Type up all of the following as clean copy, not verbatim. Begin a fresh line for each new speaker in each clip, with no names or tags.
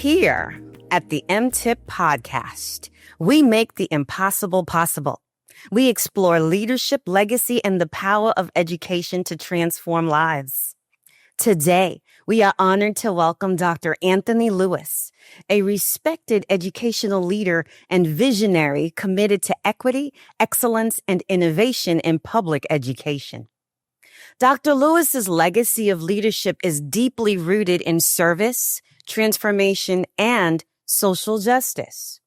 Here at the MTIP podcast, we make the impossible possible. We explore leadership, legacy, and the power of education to transform lives. Today, we are honored to welcome Dr. Anthony Lewis, a respected educational leader and visionary committed to equity, excellence, and innovation in public education. Dr. Lewis's legacy of leadership is deeply rooted in service, transformation, and social justice.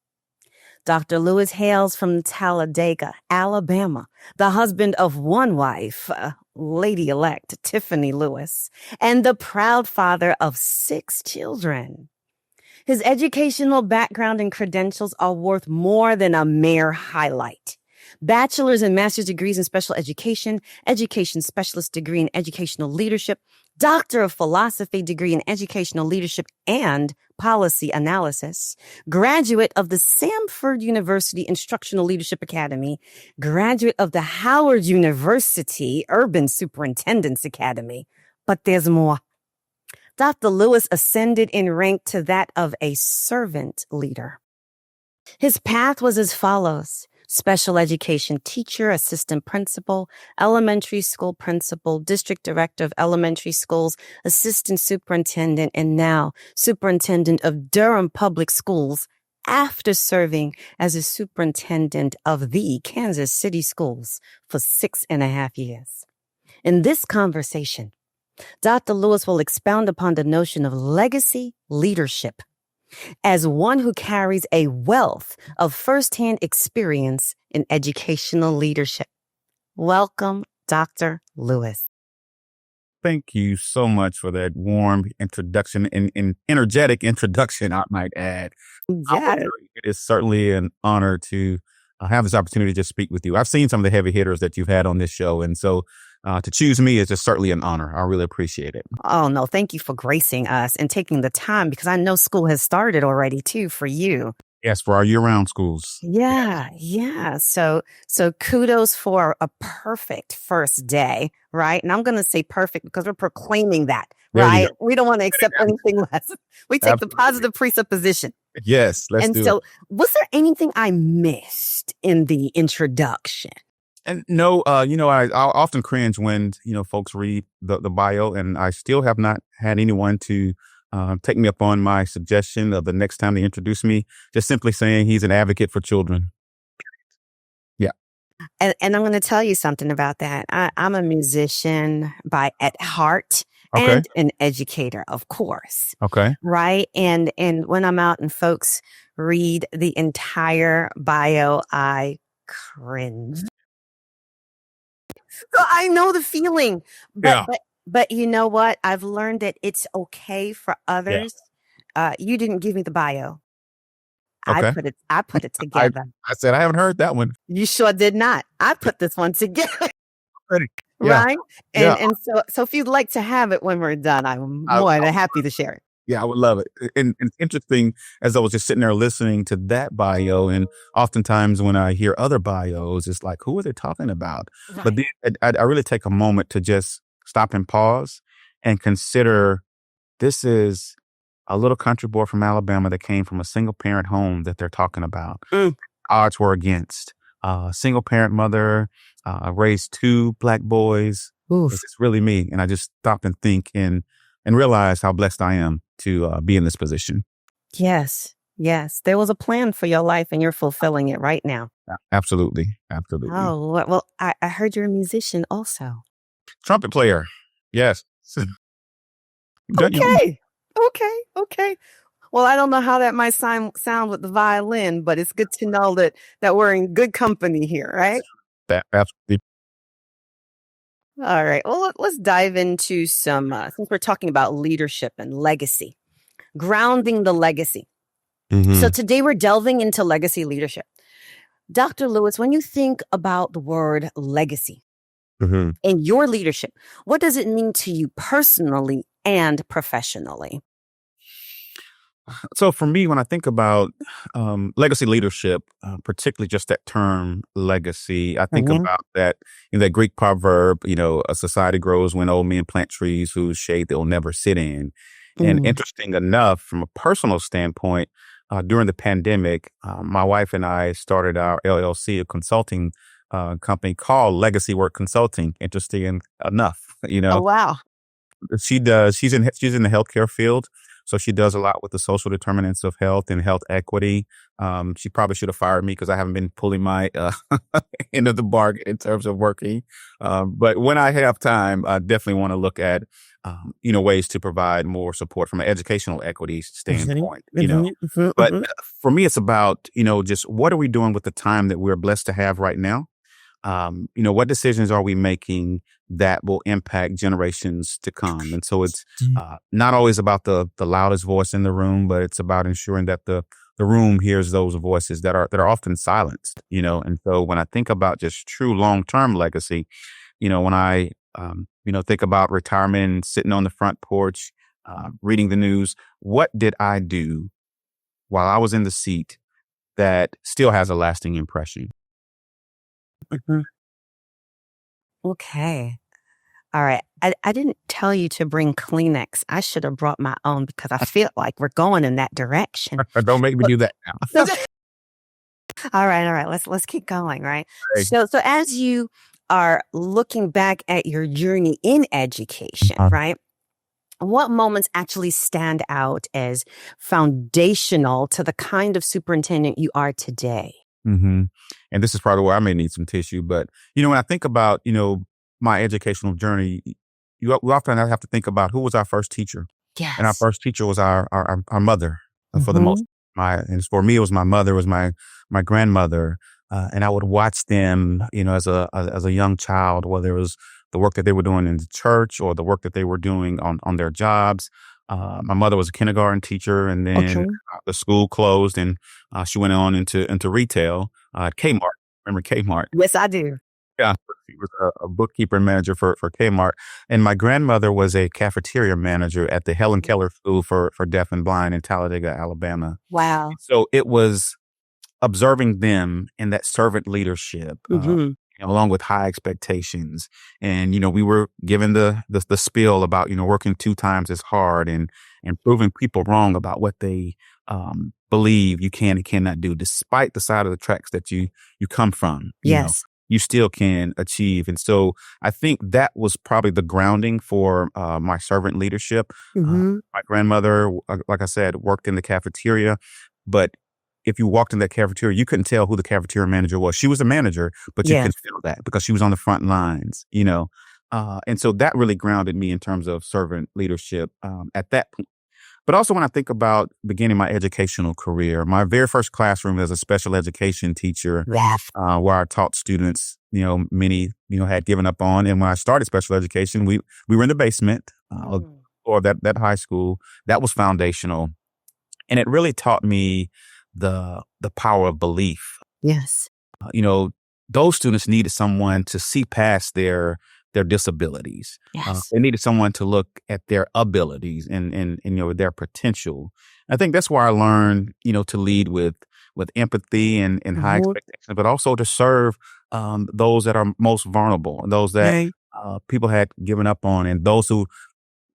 Dr. Lewis hails from Talladega, Alabama, the husband of one wife, Lady-elect Tiffany Lewis, and the proud father of 6 children. His educational background and credentials are worth more than a mere highlight. Bachelor's and master's degrees in special education, education specialist degree in educational leadership, Doctor of Philosophy degree in educational leadership and policy analysis, graduate of the Samford University Instructional Leadership Academy, graduate of the Howard University Urban Superintendents Academy. But there's more. Dr. Lewis ascended in rank to that of a servant leader. His path was as follows: special education teacher, assistant principal, elementary school principal, district director of elementary schools, assistant superintendent, and now superintendent of Durham Public Schools after serving as a superintendent of the Kansas City schools for 6.5 years. In this conversation, Dr. Lewis will expound upon the notion of legacy leadership as one who carries a wealth of firsthand experience in educational leadership. Welcome, Dr. Lewis.
Thank you so much for that warm introduction and energetic introduction, I might add.
Yes.
It is certainly an honor to have this opportunity to speak with you. I've seen some of the heavy hitters that you've had on this show, and so to choose me is just certainly an honor. I really appreciate it.
Oh, no, thank you for gracing us and taking the time, because I know school has started already, too, for you.
Yes, for our year-round schools.
Yeah. So kudos for a perfect first day, right? And I'm going to say perfect because we're proclaiming that, right? We don't want to accept anything less. We take the positive presupposition.
Yes, let's do it.
And so was there anything I missed in the introduction?
And no, I often cringe when, folks read the bio, and I still have not had anyone to take me up on my suggestion of the next time they introduce me, just simply saying he's an advocate for children. Yeah.
And I'm going to tell you something about that. I'm a musician at heart.
Okay.
And an educator, of course.
Okay.
Right. And when I'm out and folks read the entire bio, I cringe. So I know the feeling, but you know what? I've learned that it's okay for others. Yeah. You didn't give me the bio.
Okay.
I put it together.
I said, I haven't heard that one.
You sure did not. I put this one together.
Yeah.
Right. And so if you'd like to have it when we're done, I'm more than happy to share it.
Yeah, I would love it. And it's interesting, as I was just sitting there listening to that bio, and oftentimes when I hear other bios, it's like, who are they talking about? Right. But then I really take a moment to just stop and pause and consider this is a little country boy from Alabama that came from a single parent home that they're talking about. Odds were against. Single parent mother, raised 2 Black boys. Oof. This is really me. And I just stop and think and realize how blessed I am to be in this position.
Yes. There was a plan for your life and you're fulfilling it right now.
Absolutely.
Oh, well, I heard you're a musician also.
Trumpet player. Yes.
Okay. Well, I don't know how that might sound with the violin, but it's good to know that we're in good company here, right?
Absolutely.
All right. Well, let's dive into some, since we're talking about leadership and legacy, grounding the legacy. Mm-hmm. So today we're delving into legacy leadership. Dr. Lewis, when you think about the word legacy in your leadership, what does it mean to you personally and professionally?
So for me, when I think about legacy leadership, particularly just that term legacy, I think about that that Greek proverb, a society grows when old men plant trees whose shade they'll never sit in. And
Mm.
interesting enough, from a personal standpoint, during the pandemic, my wife and I started our LLC, a consulting company called Legacy Work Consulting. Interesting enough,
Oh, wow.
she's in the healthcare field. So she does a lot with the social determinants of health and health equity. She probably should have fired me because I haven't been pulling my end of the bargain in terms of working. But when I have time, I definitely want to look at, ways to provide more support from an educational equity standpoint, But for me, it's about, just what are we doing with the time that we're blessed to have right now? What decisions are we making that will impact generations to come? And so it's not always about the loudest voice in the room, but it's about ensuring that the room hears those voices that are often silenced. And so when I think about just true long-term legacy, when I think about retirement and sitting on the front porch, reading the news, what did I do while I was in the seat that still has a lasting impression?
Mhm. Okay. All right. I didn't tell you to bring Kleenex. I should have brought my own because I feel like we're going in that direction.
Don't make me do that now.
All right. Let's keep going, right?
Hey.
So as you are looking back at your journey in education, right? What moments actually stand out as foundational to the kind of superintendent you are today?
Mm-hmm. And this is probably where I may need some tissue. But, when I think about, my educational journey, we often have to think about who was our first teacher.
Yes.
And our first teacher was our mother for the most. And for me, it was my mother, it was my grandmother. And I would watch them, as a young child, whether it was the work that they were doing in the church or the work that they were doing on their jobs. My mother was a kindergarten teacher, and then the school closed, and she went on into retail at Kmart. Remember Kmart?
Yes, I do.
Yeah, she was a bookkeeper and manager for Kmart. And my grandmother was a cafeteria manager at the Helen Keller School for Deaf and Blind in Talladega, Alabama.
Wow.
So it was observing them in that servant leadership, along with high expectations. And, we were given the spiel about, working 2 times as hard and proving people wrong about what they believe you can and cannot do, despite the side of the tracks that you come from.
Yes.
You still can achieve. And so I think that was probably the grounding for my servant leadership. My grandmother, like I said, worked in the cafeteria, but if you walked in that cafeteria, you couldn't tell who the cafeteria manager was. She was a manager, but you could feel that because she was on the front lines, and so that really grounded me in terms of servant leadership at that point. But also when I think about beginning my educational career, my very first classroom as a special education teacher, where I taught students, many, had given up on. And when I started special education, we were in the basement or that high school. That was foundational. And it really taught me the power of belief.
Yes.
Those students needed someone to see past their disabilities.
Yes.
They needed someone to look at their abilities and their potential. I think that's where I learned, to lead with empathy and high expectations, but also to serve those that are most vulnerable, those that people had given up on, and those who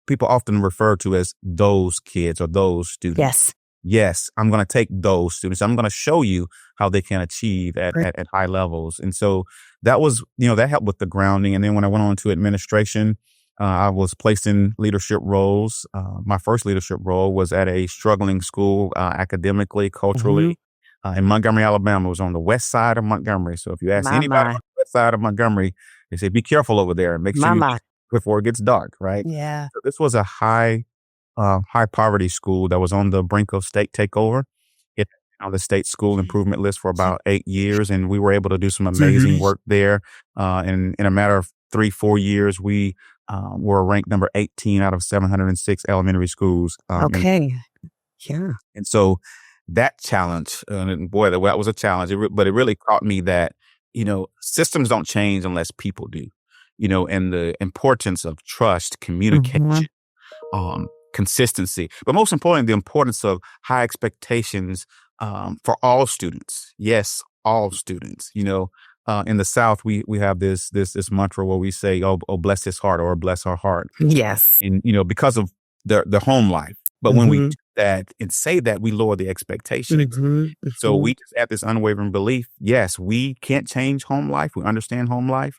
people often refer to as those kids or those students. Yes, I'm going to take those students. I'm going to show you how they can achieve at high levels. And so that was, that helped with the grounding. And then when I went on to administration, I was placed in leadership roles. My first leadership role was at a struggling school academically, culturally, in Montgomery, Alabama. It was on the west side of Montgomery. So if you ask anybody on the west side of Montgomery, they say, be careful over there and make sure you eat before it gets dark, right?
Yeah.
So this was a high poverty school that was on the brink of state takeover. It on the state school improvement list for about 8 years, and we were able to do some amazing work there. And in a matter of 3-4 years, we were ranked number 18 out of 706 elementary schools. And so that challenge, and boy, that was a challenge. But it really taught me that systems don't change unless people do. And the importance of trust, communication. Consistency, but most importantly, the importance of high expectations for all students. Yes, all students. In the South, we have this mantra where we say, "Oh, bless his heart," or "bless her heart."
Yes,
and because of the home life. But when we do that and say that, we lower the expectations. So we just have this unwavering belief. Yes, we can't change home life. We understand home life.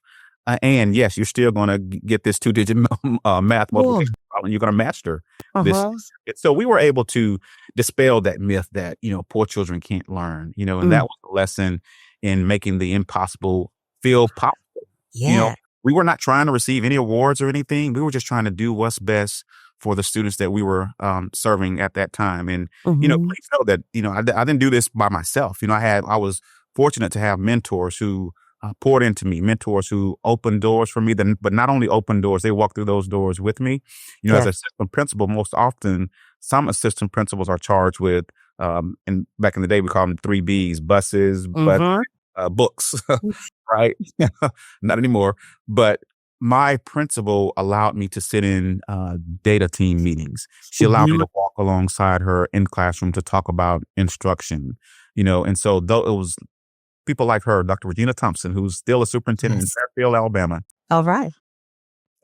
And yes, you're still going to get this 2-digit math multiplication problem. You're going to master this. So we were able to dispel that myth that, poor children can't learn, and that was the lesson in making the impossible feel possible.
Yeah.
We were not trying to receive any awards or anything. We were just trying to do what's best for the students that we were serving at that time. And, please know that, I didn't do this by myself. I was fortunate to have mentors who poured into me, mentors who opened doors for me, but not only opened doors, they walked through those doors with me. As an assistant principal, most often, some assistant principals are charged with, and back in the day, we called them 3 Bs, buses, books, right? Not anymore. But my principal allowed me to sit in data team meetings. She allowed me to walk alongside her in classroom to talk about instruction, and so though it was people like her, Dr. Regina Thompson, who's still a superintendent in Fairfield, Alabama.
All right.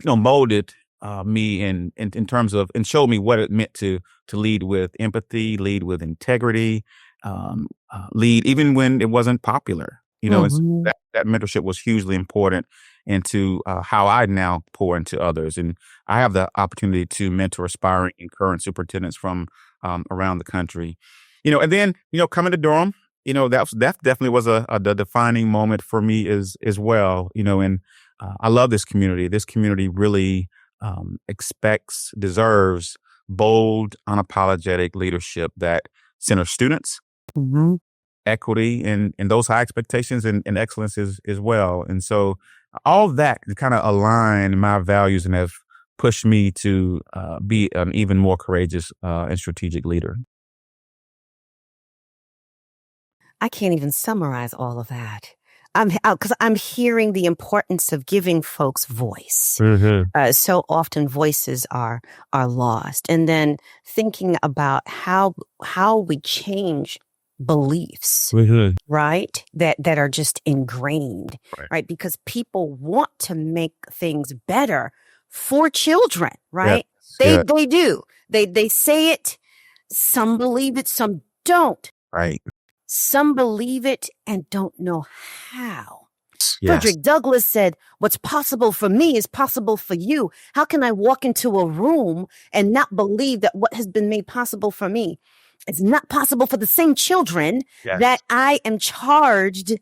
Molded me in terms of, and showed me what it meant to lead with empathy, lead with integrity, lead even when it wasn't popular. That mentorship was hugely important into how I now pour into others. And I have the opportunity to mentor aspiring and current superintendents from around the country. And then, coming to Durham, that definitely was the defining moment for me as well, and I love this community. This community really deserves bold, unapologetic leadership that centers students, equity, and those high expectations and excellence as well. And so all that kind of align my values and have pushed me to be an even more courageous and strategic leader.
I can't even summarize all of that. Because I'm hearing the importance of giving folks voice. So often voices are lost, and then thinking about how we change beliefs, right? That are just ingrained, right? Because people want to make things better for children, right? They do. They say it. Some believe it. Some don't.
Right.
Some believe it and don't know how. Frederick Douglass said, "What's possible for me is possible for you." How can I walk into a room and not believe that what has been made possible for me is not possible for the same children that I am charged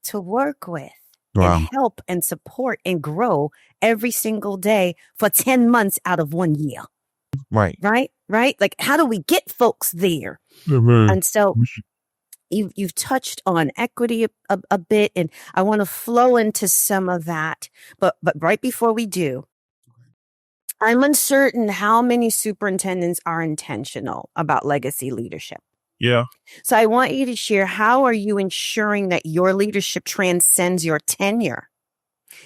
to work with and help and support and grow every single day for 10 months out of 1 year? Right. Like, how do we get folks there? And so you've touched on equity a bit, and I want to flow into some of that. But right before we do, I'm uncertain how many superintendents are intentional about legacy leadership.
Yeah.
So I want you to share, how are you ensuring that your leadership transcends your tenure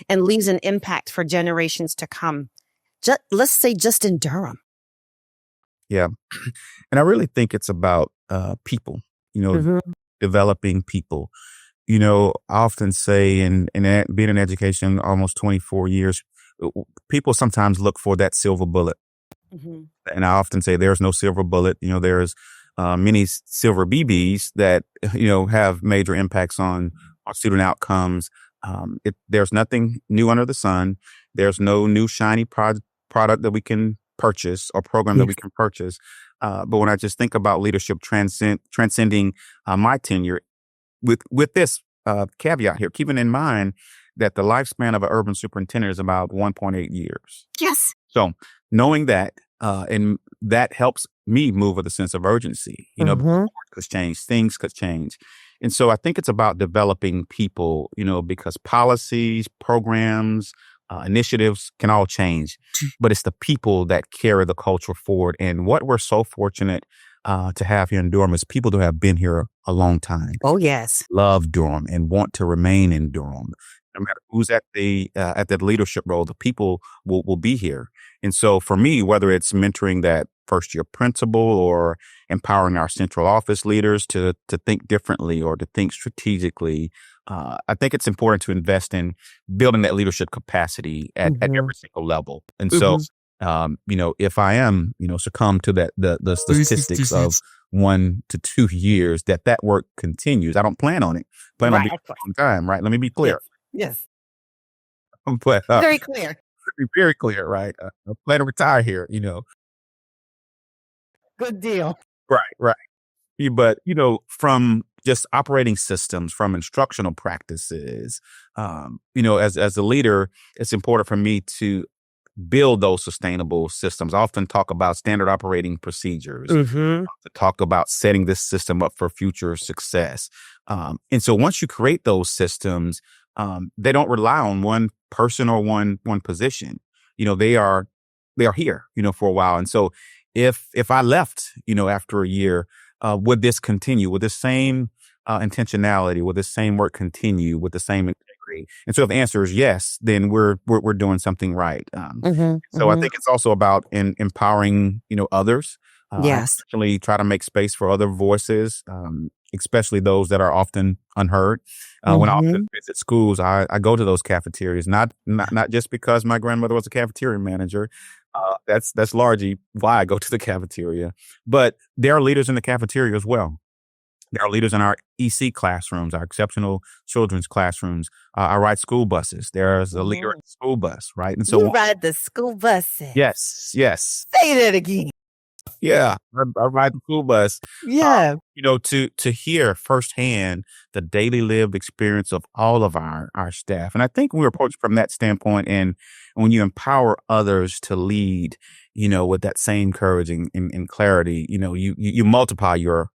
and leaves an impact for generations to come? Let's say just in Durham.
Yeah. And I really think it's about people, developing people. I often say in being in education almost 24 years, people sometimes look for that silver bullet. And I often say there's no silver bullet. There's many silver BBs that, have major impacts on our student outcomes. There's nothing new under the sun. There's no new shiny product that we can purchase or program that we can purchase. But when I just think about leadership transcending my tenure, with this caveat here, keeping in mind that the lifespan of an urban superintendent is about 1.8 years.
Yes.
So knowing that, and that helps me move with a sense of urgency. Could change, things could change. And so I think it's about developing people, because policies, programs, initiatives can all change, but it's the people that carry the culture forward. And what we're so fortunate to have here in Durham is people who have been here a long time.
Oh, yes.
Love Durham and want to remain in Durham. No matter who's at that leadership role, the people will be here. And so for me, whether it's mentoring that first year principal or empowering our central office leaders to think differently or to think strategically, I think it's important to invest in building that leadership capacity at every single level. And so if I am, succumb to the statistics of 1 to 2 years, that work continues. I don't plan on it. Plan on being
Of course.
on time, right? Let me be clear.
Yes.
But
Very clear.
be very clear, right? I plan to retire here,
Good deal.
Right, right. But, from just operating systems, from instructional practices, as a leader, it's important for me to build those sustainable systems. I often talk about standard operating procedures,
Mm-hmm.
to talk about setting this system up for future success. And so once you create those systems, they don't rely on one person or one position. They are here, for a while. And so if I left, after a year, would this continue? Would the same intentionality? Would the same work continue with the same integrity? And so if the answer is yes, then we're doing something right. So I think it's also about empowering, others. I
Yes.
actually try to make space for other voices, especially those that are often unheard. When I often visit schools, I go to those cafeterias, not just because my grandmother was a cafeteria manager. That's largely why I go to the cafeteria. But there are leaders in the cafeteria as well. There are leaders in our EC classrooms, our exceptional children's classrooms. I ride school buses. There's a leader in the school bus, right? And so
You ride the school buses.
yes.
Say that again.
Yeah, I ride the school bus.
Yeah.
To hear firsthand the daily lived experience of all of our staff. And I think we approach from that standpoint, and when you empower others to lead, with that same courage and clarity, you multiply your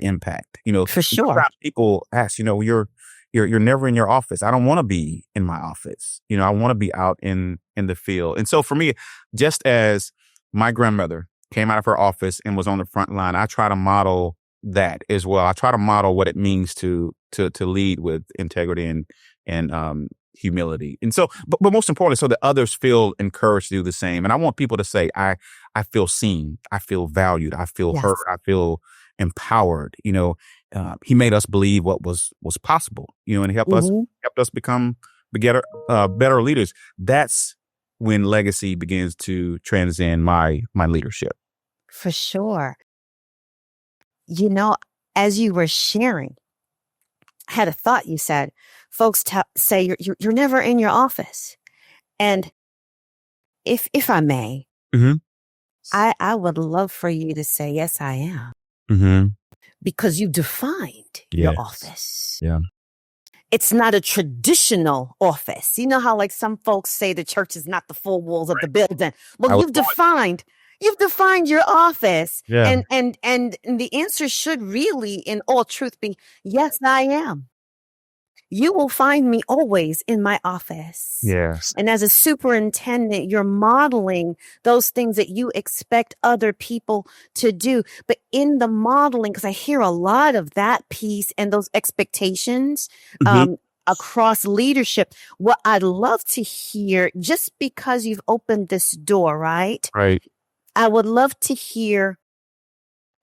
impact.
For sure.
Sometimes people ask, you're never in your office. I don't want to be in my office. I want to be out in the field. And so for me, just as my grandmother came out of her office and was on the front line, I try to model that as well. I try to model what it means to lead with integrity and humility. And so, but most importantly, so that others feel encouraged to do the same. And I want people to say, I feel seen, I feel valued, I feel heard, I feel empowered. He made us believe what was possible, and helped us become better leaders. That's when legacy begins to transcend my leadership.
For sure. As you were sharing, I had a thought. You said, folks say you're never in your office. And if I may, I would love for you to say, yes, I am. Because you defined your office.
Yeah.
It's not a traditional office. You know how like some folks say the church is not the four walls of the building. Well, you've defined your office.
Yeah.
And the answer should really, in all truth, be, yes, I am. You will find me always in my office.
Yes.
And as a superintendent, you're modeling those things that you expect other people to do. But in the modeling, because I hear a lot of that piece and those expectations across leadership, what I'd love to hear, just because you've opened this door, right?
Right.
I would love to hear,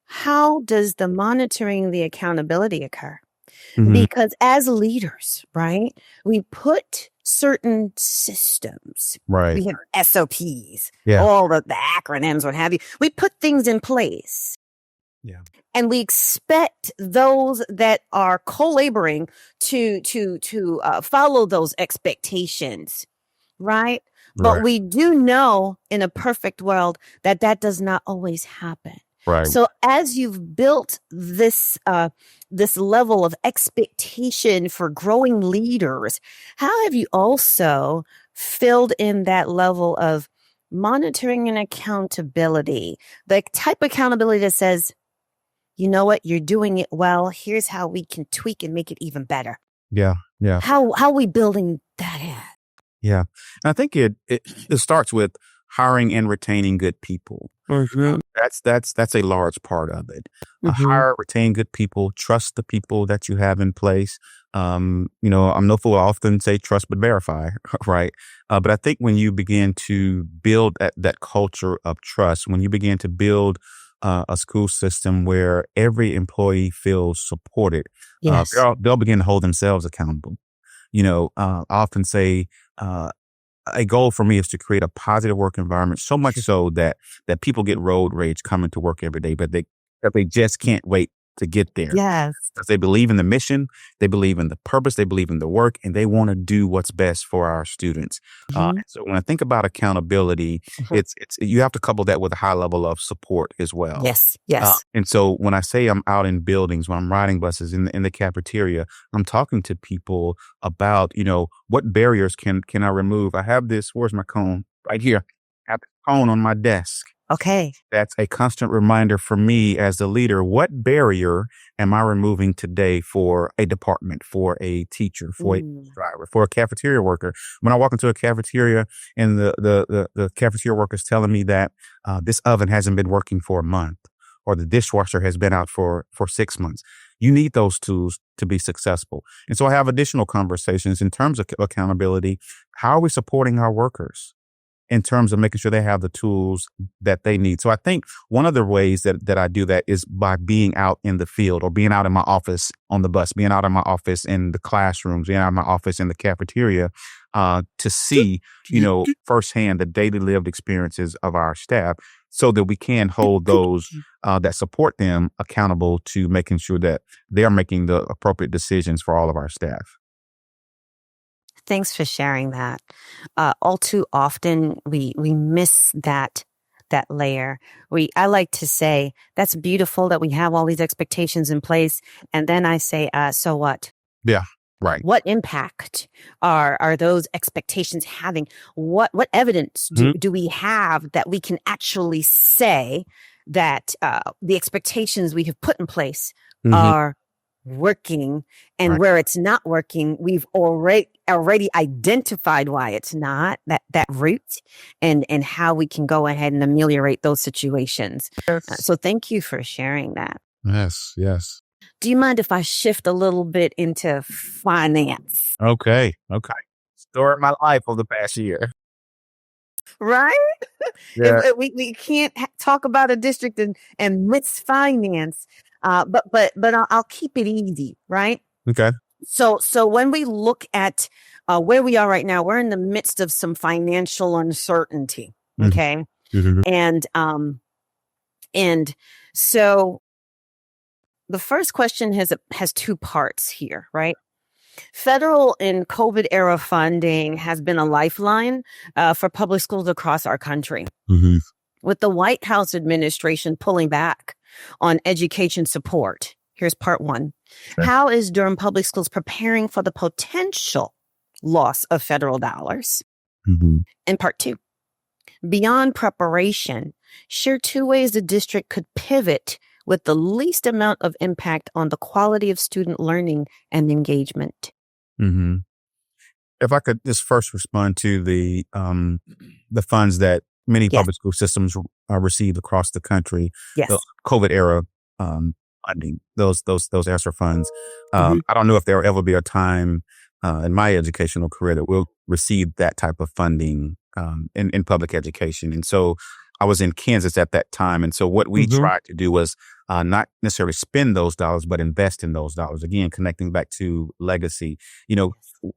how does the monitoring and the accountability occur? Because as leaders, right, we put certain systems,
right?
We have SOPs, all the acronyms, what have you. We put things in place.
Yeah.
And we expect those that are co-laboring to follow those expectations, right? But we do know in a perfect world that does not always happen.
Right.
So as you've built this level of expectation for growing leaders, how have you also filled in that level of monitoring and accountability? The type of accountability that says, you know what, you're doing it well. Here's how we can tweak and make it even better.
Yeah. Yeah.
How are we building that in?
Yeah. And I think it starts with hiring and retaining good people. That's a large part of it. Hire, retain good people, trust the people that you have in place. I'm no fool. I often say trust but verify, right? But I think when you begin to build that culture of trust, when you begin to build a school system where every employee feels supported, they'll begin to hold themselves accountable. I often say, a goal for me is to create a positive work environment, so much so that people get road rage coming to work every day, but they just can't wait to get there.
Yes.
Because they believe in the mission, they believe in the purpose, they believe in the work, and they want to do what's best for our students. So when I think about accountability, it's you have to couple that with a high level of support as well.
Yes. Yes.
And so when I say I'm out in buildings, when I'm riding buses in the cafeteria, I'm talking to people about, what barriers can I remove? I have this, where's my cone? Right here. I have the cone on my desk.
Okay.
That's a constant reminder for me as the leader. What barrier am I removing today for a department, for a teacher, for a driver, for a cafeteria worker? When I walk into a cafeteria and the cafeteria worker is telling me that this oven hasn't been working for a month, or the dishwasher has been out for 6 months. You need those tools to be successful. And so I have additional conversations in terms of accountability. How are we supporting our workers in terms of making sure they have the tools that they need? So I think one of the ways that I do that is by being out in the field, or being out in my office on the bus, being out in my office in the classrooms, being out in my office in the cafeteria, to see, firsthand the daily lived experiences of our staff, so that we can hold those that support them accountable to making sure that they are making the appropriate decisions for all of our staff.
Thanks for sharing that. All too often we miss that layer. I like to say, that's beautiful that we have all these expectations in place. And then I say, so what?
Yeah. Right.
What impact are those expectations having? What evidence do we have that we can actually say that the expectations we have put in place are working, and where it's not working, we've already identified why it's not, that root, and how we can go ahead and ameliorate those situations.
Yes.
So thank you for sharing that.
Yes.
Do you mind if I shift a little bit into finance?
Okay. Story of my life over the past year.
Right?
Yeah.
We can't talk about a district and miss finance, but I'll keep it easy, right?
Okay.
So when we look at where we are right now, we're in the midst of some financial uncertainty. Okay. And so the first question has two parts here, right? Federal and COVID era funding has been a lifeline for public schools across our country. With the White House administration pulling back on education support, here's part one. How is Durham Public Schools preparing for the potential loss of federal dollars? And part two, beyond preparation, share two ways the district could pivot with the least amount of impact on the quality of student learning and engagement.
If I could just first respond to the funds that many public school systems received across the country, the COVID era funding, those ESSER funds. I don't know if there will ever be a time in my educational career that we'll receive that type of funding in public education. And so I was in Kansas at that time. And so what we tried to do was not necessarily spend those dollars, but invest in those dollars. Again, connecting back to legacy.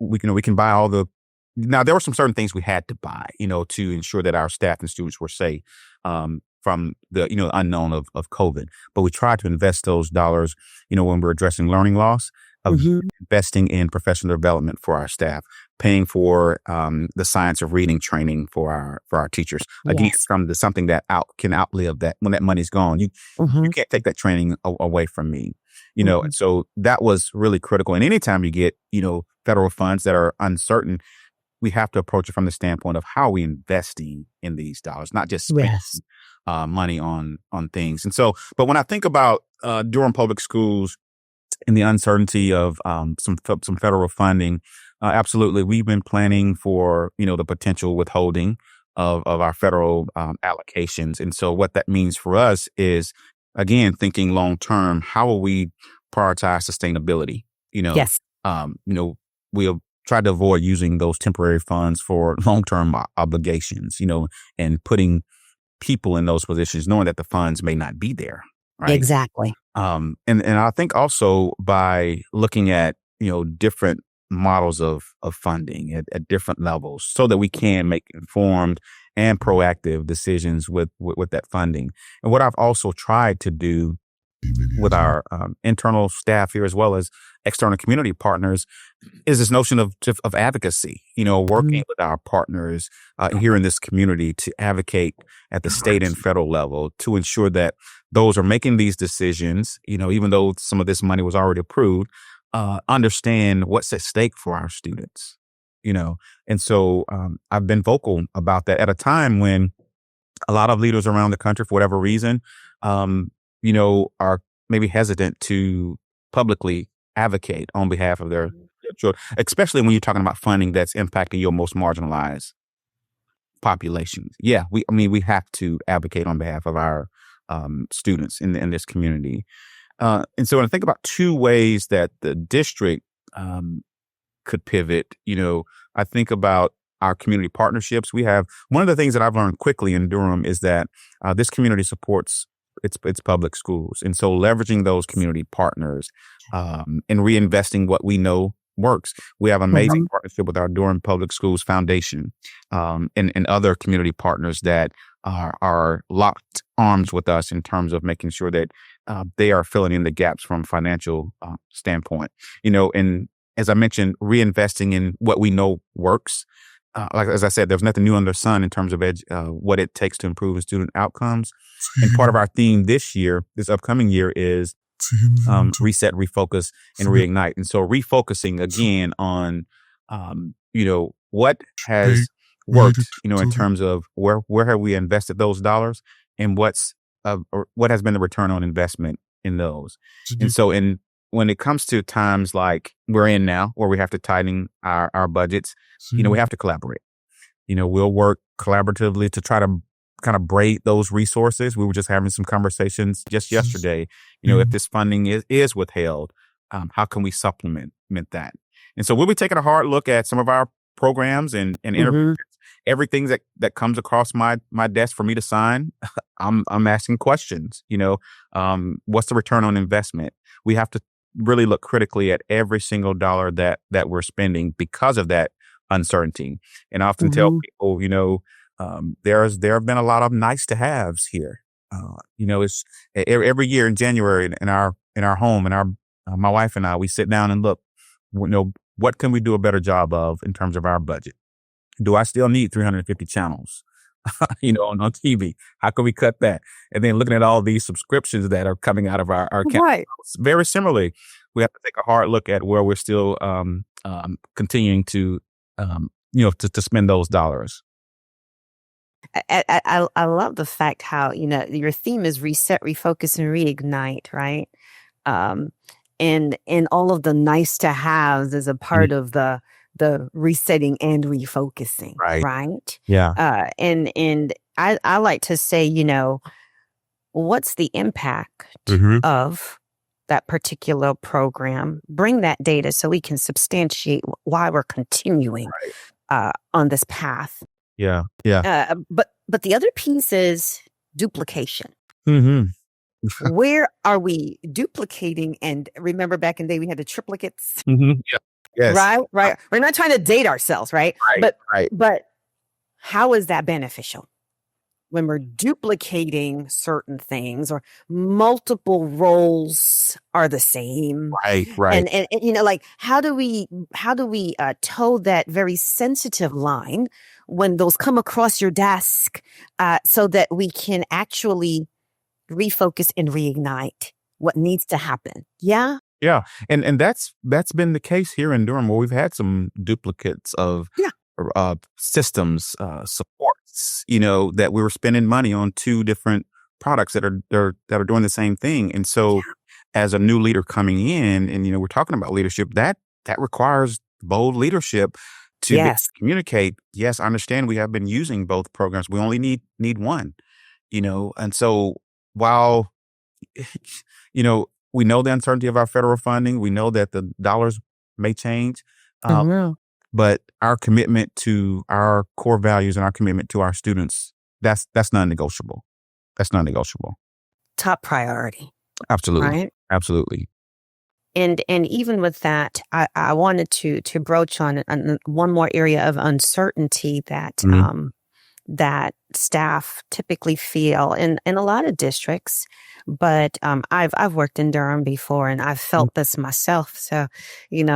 We can buy all the. Now, there were some certain things we had to buy, to ensure that our staff and students were safe from the unknown of COVID. But we tried to invest those dollars, when we're addressing learning loss, of investing in professional development for our staff, paying for the science of reading training for our teachers. Again, from something that can outlive that. When that money's gone, you can't take that training away from me. And so that was really critical. And anytime you get federal funds that are uncertain, we have to approach it from the standpoint of how are we investing in these dollars, not just spending money on things. And so, but when I think about Durham Public Schools and the uncertainty of some federal funding, absolutely, we've been planning for the potential withholding of our federal allocations. And so, what that means for us is, again, thinking long term. How will we prioritize sustainability? We'll try to avoid using those temporary funds for long term obligations. And putting people in those positions, knowing that the funds may not be there. Right?
Exactly.
And I think also by looking at different models of funding at different levels so that we can make informed and proactive decisions with that funding. And what I've also tried to do with our internal staff here, as well as external community partners, is this notion of advocacy, working with our partners here in this community to advocate at the state and federal level to ensure that those are making these decisions, even though some of this money was already approved, understand what's at stake for our students, And so I've been vocal about that at a time when a lot of leaders around the country, for whatever reason, are maybe hesitant to publicly advocate on behalf of their children, especially when you're talking about funding that's impacting your most marginalized populations. Yeah, we have to advocate on behalf of our students in this community. And so when I think about two ways that the district could pivot, I think about our community partnerships. We have one of the things that I've learned quickly in Durham is that this community supports its public schools. And so leveraging those community partners and reinvesting what we know works. We have amazing partnership with our Durham Public Schools Foundation and other community partners that are locked arms with us in terms of making sure that they are filling in the gaps from financial standpoint. And as I mentioned, reinvesting in what we know works. As I said, there's nothing new under the sun in terms of what it takes to improve student outcomes. And part of our theme this upcoming year is reset, refocus, and reignite. And so refocusing again on, what has worked, in terms of where have we invested those dollars and what has been the return on investment in those. And so when it comes to times like we're in now, where we have to tighten our budgets, we have to collaborate. We'll work collaboratively to try to kind of braid those resources. We were just having some conversations just yesterday. If this funding is withheld, how can we supplement that? And so we'll be taking a hard look at some of our programs and everything that comes across my desk for me to sign. I'm asking questions. What's the return on investment? We have to really look critically at every single dollar that we're spending because of that uncertainty. And I often tell people, there have been a lot of nice to haves here. It's every year in January in our home, and my wife and I, we sit down and look, what can we do a better job of in terms of our budget? Do I still need 350 channels? On TV, how can we cut that? And then looking at all these subscriptions that are coming out of our account. Right. Very similarly, we have to take a hard look at where we're still continuing to spend those dollars.
I love the fact how your theme is reset, refocus, and reignite, right? And all of the nice to haves is a part of the resetting and refocusing, right?
Yeah.
And I like to say, what's the impact of that particular program? Bring that data so we can substantiate why we're continuing on this path.
Yeah. Yeah.
But the other piece is duplication. Where are we duplicating? And remember back in the day, we had the triplicates.
Yeah. Yes.
Right. We're not trying to date ourselves, right? But how is that beneficial when we're duplicating certain things or multiple roles are the same?
Right.
And like how do we toe that very sensitive line when those come across your desk, so that we can actually refocus and reignite what needs to happen? Yeah.
Yeah. And that's been the case here in Durham, where we've had some duplicates of systems, supports, that we were spending money on two different products that are doing the same thing. And so as a new leader coming in, and we're talking about leadership, that requires bold leadership to communicate. Yes, I understand we have been using both programs. We only need one, and so while we know the uncertainty of our federal funding. We know that the dollars may change, but our commitment to our core values and our commitment to our students, that's non-negotiable. That's non-negotiable.
Top priority.
Absolutely.
Right?
Absolutely.
And even with that, I wanted to broach on one more area of uncertainty that
Mhm.
that staff typically feel in a lot of districts. But I've worked in Durham before, and I've felt this myself. So,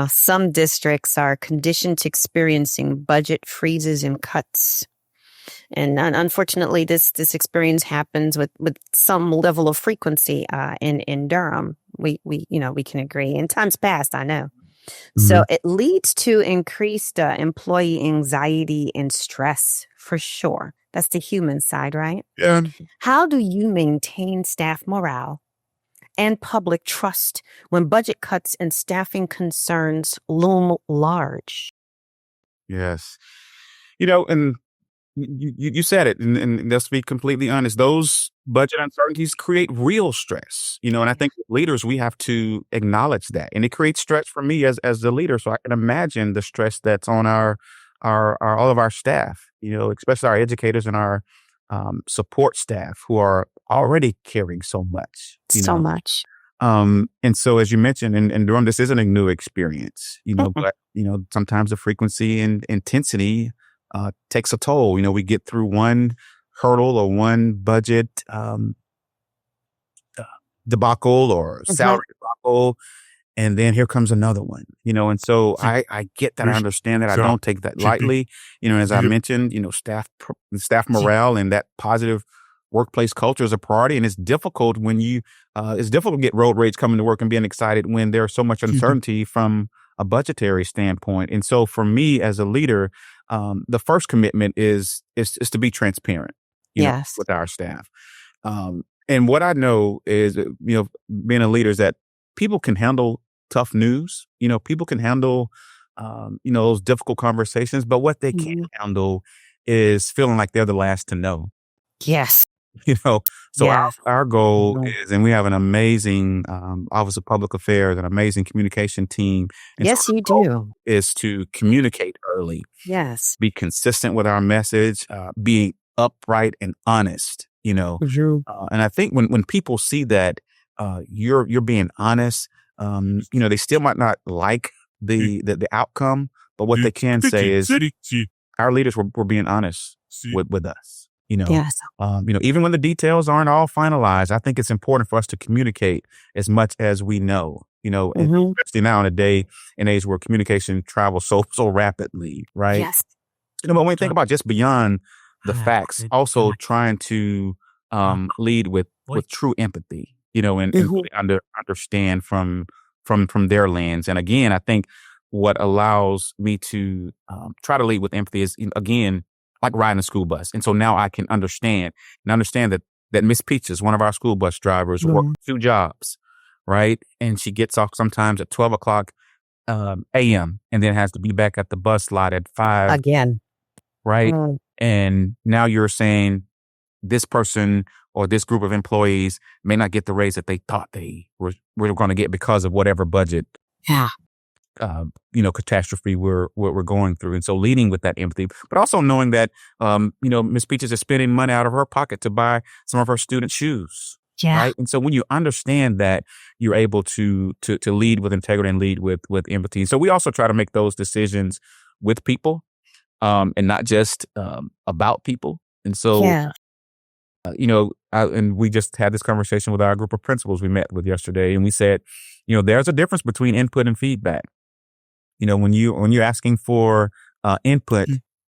some districts are conditioned to experiencing budget freezes and cuts. And unfortunately, this experience happens with some level of frequency in Durham. We can agree. In times past, I know. So
Mhm.
it leads to increased employee anxiety and stress for sure. That's the human side, right?
Yeah.
How do you maintain staff morale and public trust when budget cuts and staffing concerns loom large?
Yes. And you said it, and let's be completely honest. Those budget uncertainties create real stress, and I think leaders, we have to acknowledge that. And it creates stress for me as the leader. So I can imagine the stress that's on our all of our staff, especially our educators and our support staff who are already carrying so much,
So much.
And so, as you mentioned, in Durham, this isn't a new experience,
Mm-mm.
but, sometimes the frequency and intensity takes a toll. We get through one hurdle or one budget uh, debacle or
Mhm.
salary debacle, and then here comes another one, and so I get that. I understand that. I don't take that lightly. As I mentioned, staff morale and that positive workplace culture is a priority. And it's difficult it's difficult to get road rage coming to work and being excited when there's so much uncertainty from a budgetary standpoint. And so for me as a leader, the first commitment is to be transparent,
Yes.
with our staff. And what I know is, being a leader is that people can handle tough news. People can handle, those difficult conversations, but what they can't
Mhm.
handle is feeling like they're the last to know.
Yes.
You know, so
Yes.
our goal
Mhm.
is, and we have an amazing Office of Public Affairs, an amazing communication team, and so
Yes,
our
you
goal
do.
is to communicate early,
Yes.
be consistent with our message, being upright and honest.
Mhm.
And I think when people see that you're being honest, they still might not like the outcome, but what they can say is our leaders were being honest with us.
Yes.
Even when the details aren't all finalized, I think it's important for us to communicate as much as we know. And
Mhm.
especially now in a day and age where communication travels so rapidly, right?
Yes.
But when we think about just beyond the facts, also trying to lead with true empathy, and
Mhm.
really understand from their lens. And again, I think what allows me to try to lead with empathy is, again, like riding a school bus. And so now I can understand that Miss Peaches, one of our school bus drivers, works
Mhm.
2 jobs, right? And she gets off sometimes at 12 o'clock a.m. and then has to be back at the bus lot at 5,
Again.
right?
Mm.
And now you're saying this person or this group of employees may not get the raise that they thought they were going to get because of whatever budget
Yeah.
catastrophe we're going through. And so leading with that empathy, but also knowing that, Miss Peaches is spending money out of her pocket to buy some of her student shoes.
Yeah.
Right. And so when you understand that, you're able to lead with integrity and lead with empathy. So we also try to make those decisions with people, and not just, about people. And so,
Yeah.
and we just had this conversation with our group of principals we met with yesterday. And we said, there's a difference between input and feedback. When you're asking for input,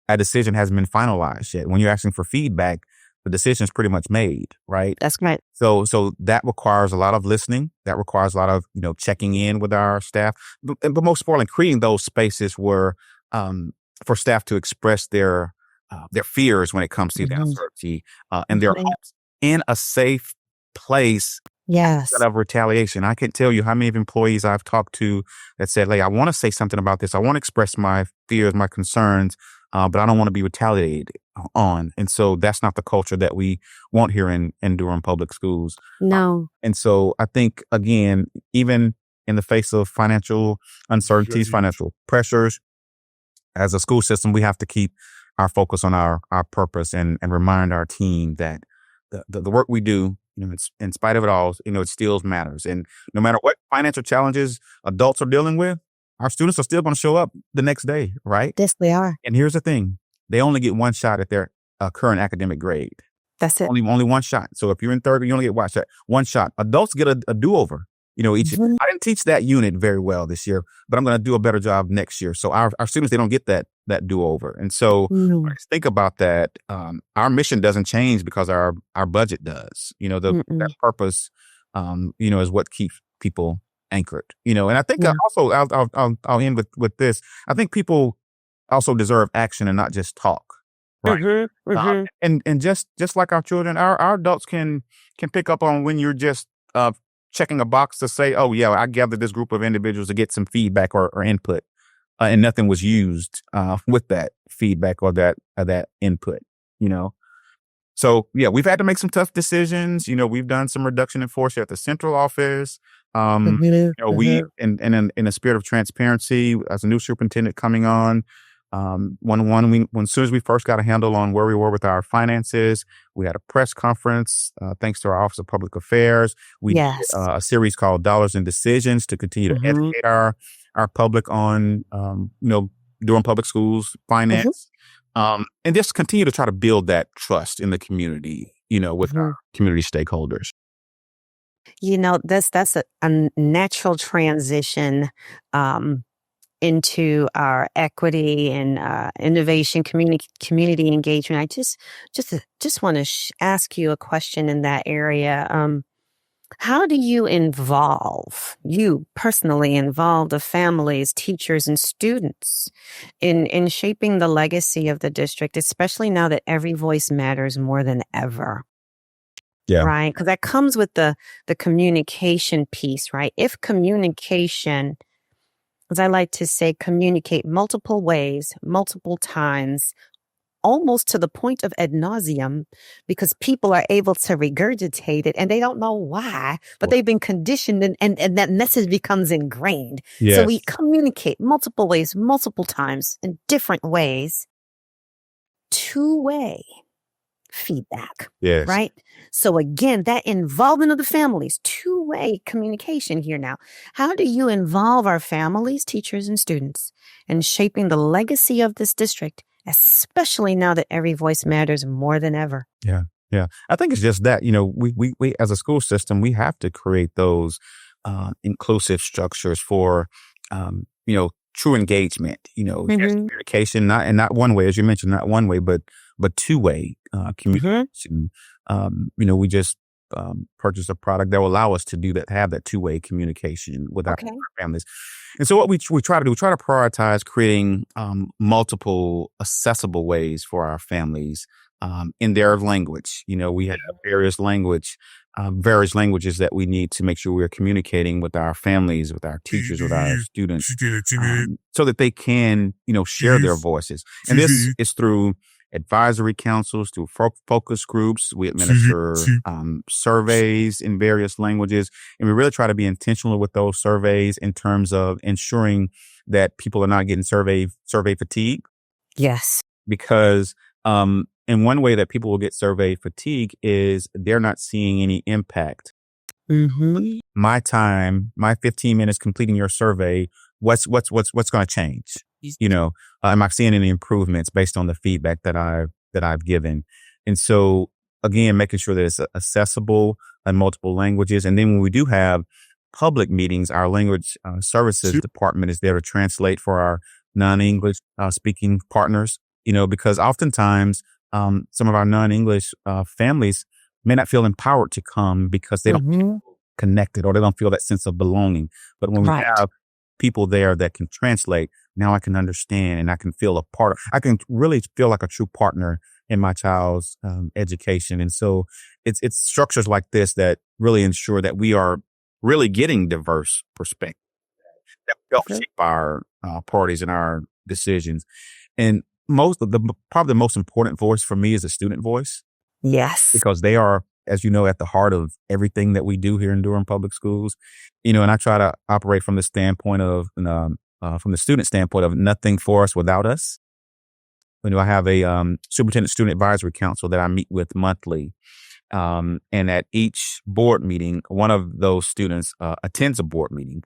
a decision hasn't been finalized yet. When you're asking for feedback, the decision is pretty much made, right?
That's great.
So that requires a lot of listening. That requires a lot of checking in with our staff, but most importantly, creating those spaces where for staff to express their fears when it comes to the
Mhm.
uncertainty, and their
Mhm.
hopes in a safe place
Yes.
of retaliation. I can't tell you how many of employees I've talked to that said, "Hey, I want to say something about this. I want to express my fears, my concerns, but I don't want to be retaliated on." And so that's not the culture that we want here in Durham Public Schools.
No.
And so I think, again, even in the face of financial uncertainties, financial pressures, as a school system, we have to keep our focus on our purpose and remind our team that the work we do It's in spite of it all, it still matters. And no matter what financial challenges adults are dealing with, our students are still going to show up the next day, right?
Yes, they are.
And here's the thing. They only get one shot at their current academic grade.
That's it.
Only one shot. So if you're in third grade, you only get one shot. Adults get a do-over. Each. I didn't teach that unit very well this year, but I'm going to do a better job next year. So our students, they don't get that do-over. And so when I think about that, our mission doesn't change because our budget does. That purpose, is what keeps people anchored. And I think also I'll end with this. I think people also deserve action and not just talk. Right. And just like our children, our adults can pick up on when you're just checking a box to say, oh yeah, I gathered this group of individuals to get some feedback or input, and nothing was used with that feedback or that input. So yeah, we've had to make some tough decisions. We've done some reduction in force here at the central office. We in a spirit of transparency, as a new superintendent coming on. When as soon as we first got a handle on where we were with our finances, we had a press conference, thanks to our Office of Public Affairs. We did a series called Dollars and Decisions to continue to educate our public on, Durham Public Schools finance, and just continue to try to build that trust in the community, with our community stakeholders.
That's a natural transition, into our equity and innovation, community engagement. I just want to ask you a question in that area. How do you personally involve the families, teachers, and students in shaping the legacy of the district, especially now that every voice matters more than ever?
Yeah.
Right? Because that comes with the communication piece, right? If communication, as I like to say, communicate multiple ways, multiple times, almost to the point of ad nauseum, because people are able to regurgitate it and they don't know why, but they've been conditioned and that message becomes ingrained.
Yes.
So we communicate multiple ways, multiple times in different ways, two-way feedback.
Yes.
Right? So again, that involvement of the families, two-way communication here now. How do you involve our families, teachers, and students in shaping the legacy of this district, especially now that every voice matters more than ever?
Yeah. Yeah. I think it's just that, we as a school system, we have to create those inclusive structures for, true engagement, communication, not one way, as you mentioned, not one way, but two-way communication. We just purchased a product that will allow us to do that, have that two-way communication with our families. And so what we try to do, we try to prioritize creating multiple accessible ways for our families in their language. We have various languages that we need to make sure we're communicating with our families, with our teachers, with our students, so that they can, share their voices. And this is through advisory councils, through focus groups. We administer surveys in various languages, and we really try to be intentional with those surveys in terms of ensuring that people are not getting survey fatigue.
Yes.
Because and one way that people will get survey fatigue is they're not seeing any impact. My time, my 15 minutes completing your survey, what's going to change? Am I seeing any improvements based on the feedback that I've given? And so again, making sure that it's accessible in multiple languages. And then when we do have public meetings, our language services department is there to translate for our non-English speaking partners, because oftentimes some of our non-English families may not feel empowered to come because they don't feel connected or they don't feel that sense of belonging. But when we have people there that can translate, now I can understand and I can feel a part of, I can really feel like a true partner in my child's education. And so it's structures like this that really ensure that we are really getting diverse perspectives that help shape our priorities and our decisions. And probably the most important voice for me is the student voice.
Yes.
Because they are, as you know, at the heart of everything that we do here in Durham Public Schools. And I try to operate from the standpoint of, from the student standpoint of nothing for us without us. I have a superintendent student advisory council that I meet with monthly. And at each board meeting, one of those students attends a board meeting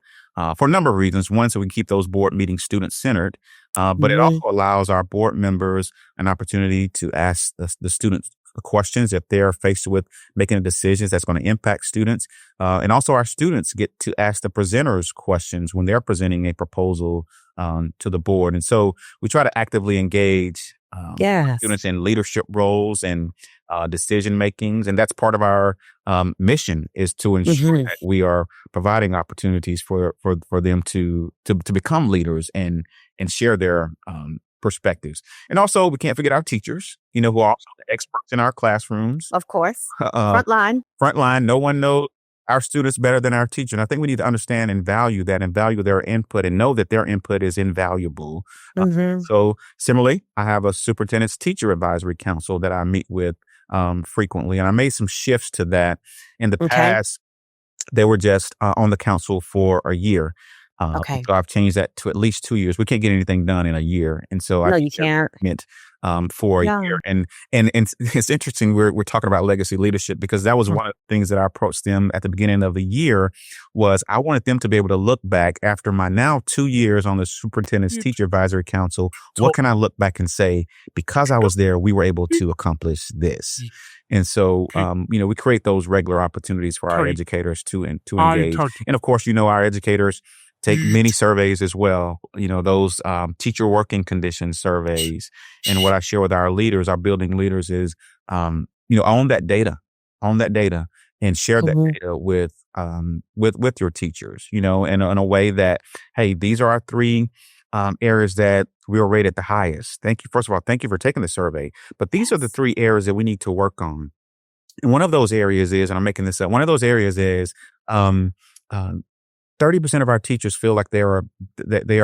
for a number of reasons. One, so we can keep those board meetings student-centered, but it also allows our board members an opportunity to ask the students questions if they're faced with making decisions that's going to impact students. And also our students get to ask the presenters questions when they're presenting a proposal to the board. And so we try to actively engage students in leadership roles and decision makings. And that's part of our mission, is to ensure that we are providing opportunities for them to become leaders and share their perspectives. And also, we can't forget our teachers, who are also the experts in our classrooms.
Of course. Frontline.
No one knows our students better than our teacher. And I think we need to understand and value that, and value their input, and know that their input is invaluable. So similarly, I have a superintendent's teacher advisory council that I meet with frequently. And I made some shifts to that in the past. They were just on the council for a year. So I've changed that to at least 2 years. We can't get anything done in a year. And so
you can't.
For a year. And it's interesting. We're talking about legacy leadership, because that was one of the things that I approached them at the beginning of the year. Was I wanted them to be able to look back after my now 2 years on the superintendent's teacher advisory council. What can I look back and say, because I was there, we were able to accomplish this? And so, we create those regular opportunities for our educators to engage. And of course, our educators take many surveys as well, those teacher working conditions surveys. And what I share with our leaders, our building leaders, is, own that data and share that data with your teachers, in a way that, hey, these are our 3 areas that we were rated the highest. First of all, thank you for taking the survey. But these are the 3 areas that we need to work on. And one of those areas is, and I'm making this up, one of those areas is 30% of our teachers feel like they are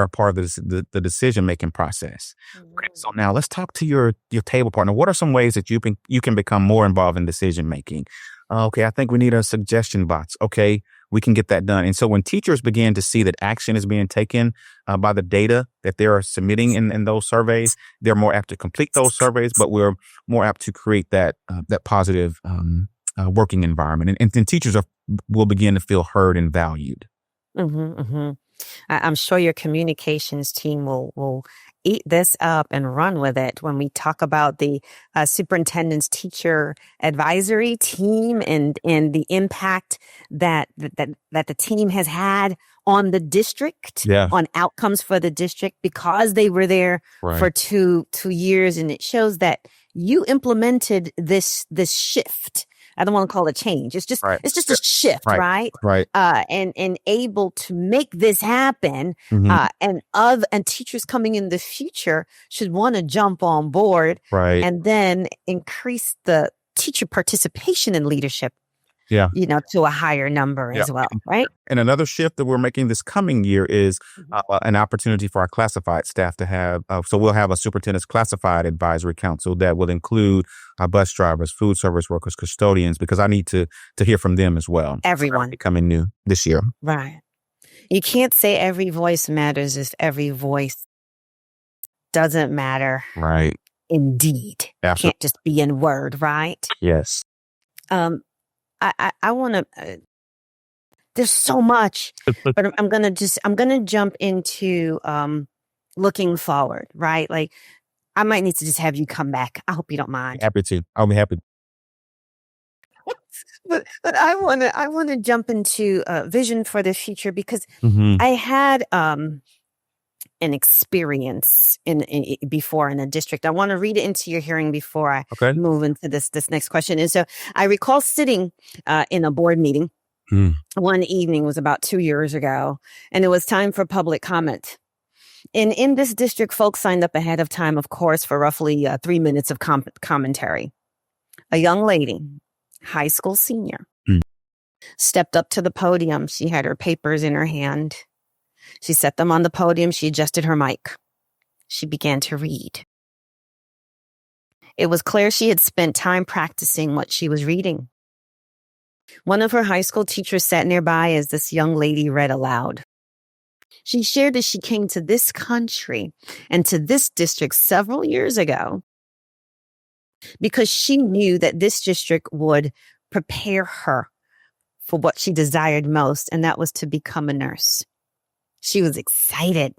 part of the decision-making process. So now let's talk to your table partner. What are some ways that you can become more involved in decision-making? Okay, I think we need a suggestion box. Okay, we can get that done. And so when teachers begin to see that action is being taken by the data that they are submitting in those surveys, they're more apt to complete those surveys, but we're more apt to create that positive working environment. And teachers will begin to feel heard and valued.
I'm sure your communications team will eat this up and run with it when we talk about the superintendent's teacher advisory team and the impact that the team has had on the district, on outcomes for the district, because they were there for two years. And it shows that you implemented this shift. I don't want to call it change. It's just a shift, right? And able to make this happen. And teachers coming in the future should want to jump on board, and then increase the teacher participation in leadership. To a higher number as well, right?
And another shift that we're making this coming year is an opportunity for our classified staff to have. So we'll have a superintendent's classified advisory council that will include bus drivers, food service workers, custodians, because I need to hear from them as well.
Everyone
coming new this year,
right? You can't say every voice matters if every voice doesn't matter,
right?
Indeed,
Absolutely.
Can't just be in word, right?
Yes.
I want to. There's so much, but I'm gonna jump into looking forward, right? Like, I might need to just have you come back. I hope you don't mind.
Happy to. I'll be happy.
But I want to jump into vision for the future, because I had an experience before in a district. I want to read it into your hearing before I move into this next question. And so I recall sitting in a board meeting one evening, was about 2 years ago, and it was time for public comment. And in this district, folks signed up ahead of time, of course, for roughly 3 minutes of commentary. A young lady, high school senior, stepped up to the podium. She had her papers in her hand. She set them on the podium. She adjusted her mic. She began to read. It was clear she had spent time practicing what she was reading. One of her high school teachers sat nearby as this young lady read aloud. She shared that she came to this country and to this district several years ago because she knew that this district would prepare her for what she desired most, and that was to become a nurse. She was excited.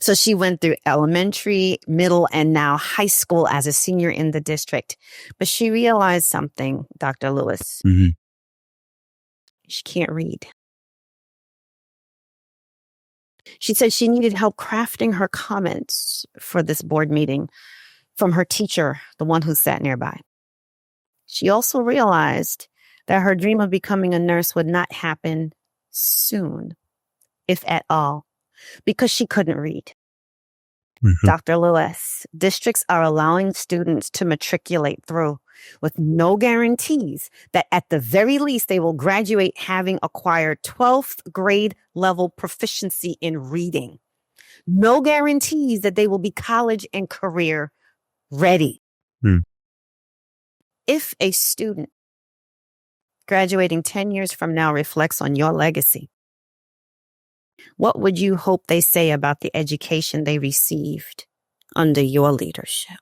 So she went through elementary, middle, and now high school as a senior in the district. But she realized something, Dr. Lewis.
Mm-hmm.
She can't read. She said she needed help crafting her comments for this board meeting from her teacher, the one who sat nearby. She also realized that her dream of becoming a nurse would not happen soon, if at all, because she couldn't read.
Mm-hmm.
Dr. Lewis, districts are allowing students to matriculate through with no guarantees that at the very least they will graduate having acquired 12th grade level proficiency in reading. No guarantees that they will be college and career ready.
Mm.
If a student graduating 10 years from now reflects on your legacy, what would you hope they say about the education they received under your leadership?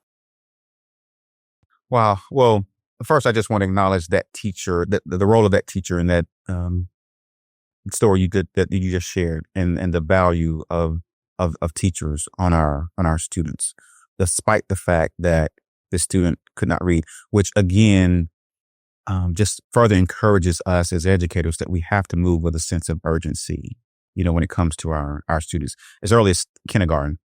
Wow. Well, first, I just want to acknowledge that teacher, the role of that teacher in that story that you just shared, and the value of teachers on our students, despite the fact that the student could not read, which again just further encourages us as educators that we have to move with a sense of urgency. When it comes to our students, as early as kindergarten,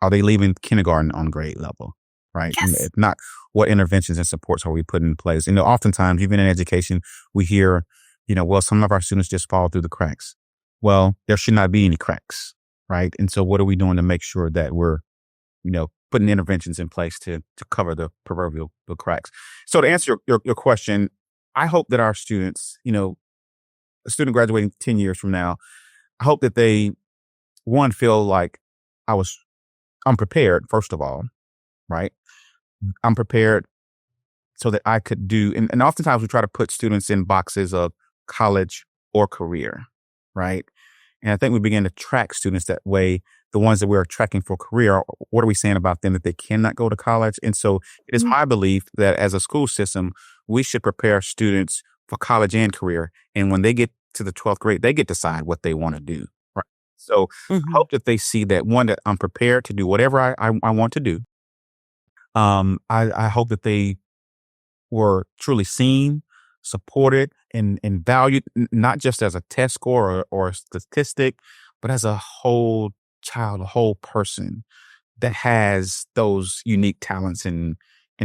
are they leaving kindergarten on grade level? Right.
Yes.
And if not, what interventions and supports are we putting in place? Oftentimes, even in education, we hear, well, some of our students just fall through the cracks. Well, there should not be any cracks. Right. And so what are we doing to make sure that we're, putting interventions in place to cover the proverbial cracks? So to answer your question, I hope that our students, a student graduating 10 years from now, I hope that they, one, feel like I'm prepared, first of all, right? I'm prepared so that I could do, and oftentimes we try to put students in boxes of college or career, right? And I think we begin to track students that way. The ones that we're tracking for career, what are we saying about them that they cannot go to college? And so it is my belief that as a school system, we should prepare students for college and career. And when they get to the 12th grade, they get to decide what they want to do. Right. So I hope that they see that, one, that I'm prepared to do whatever I want to do. I hope that they were truly seen, supported, and valued, not just as a test score or a statistic, but as a whole child, a whole person that has those unique talents and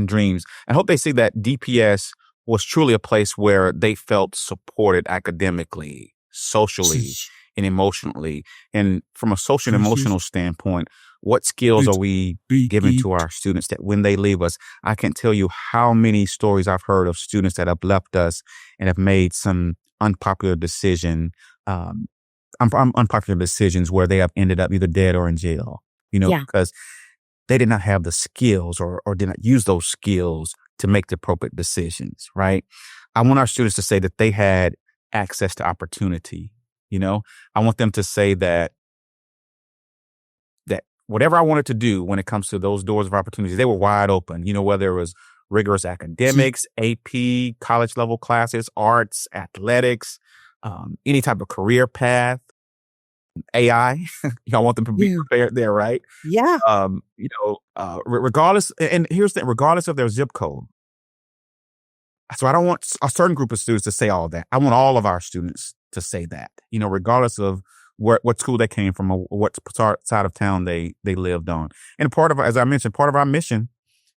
dreams. I hope they see that DPS was truly a place where they felt supported academically, socially, and emotionally. And from a social and emotional standpoint, what skills are we giving to our students that when they leave us? I can't tell you how many stories I've heard of students that have left us and have made some unpopular decisions where they have ended up either dead or in jail, because they did not have the skills or did not use those skills to make the appropriate decisions, right? I want our students to say that they had access to opportunity. I want them to say that whatever I wanted to do when it comes to those doors of opportunity, they were wide open, whether it was rigorous academics, AP, college level classes, arts, athletics, any type of career path, AI. I want them to be prepared there, right?
Yeah.
Regardless, and here's the thing, regardless of their zip code. So I don't want a certain group of students to say all that. I want all of our students to say that, regardless of what school they came from or what side of town they lived on. And as I mentioned, part of our mission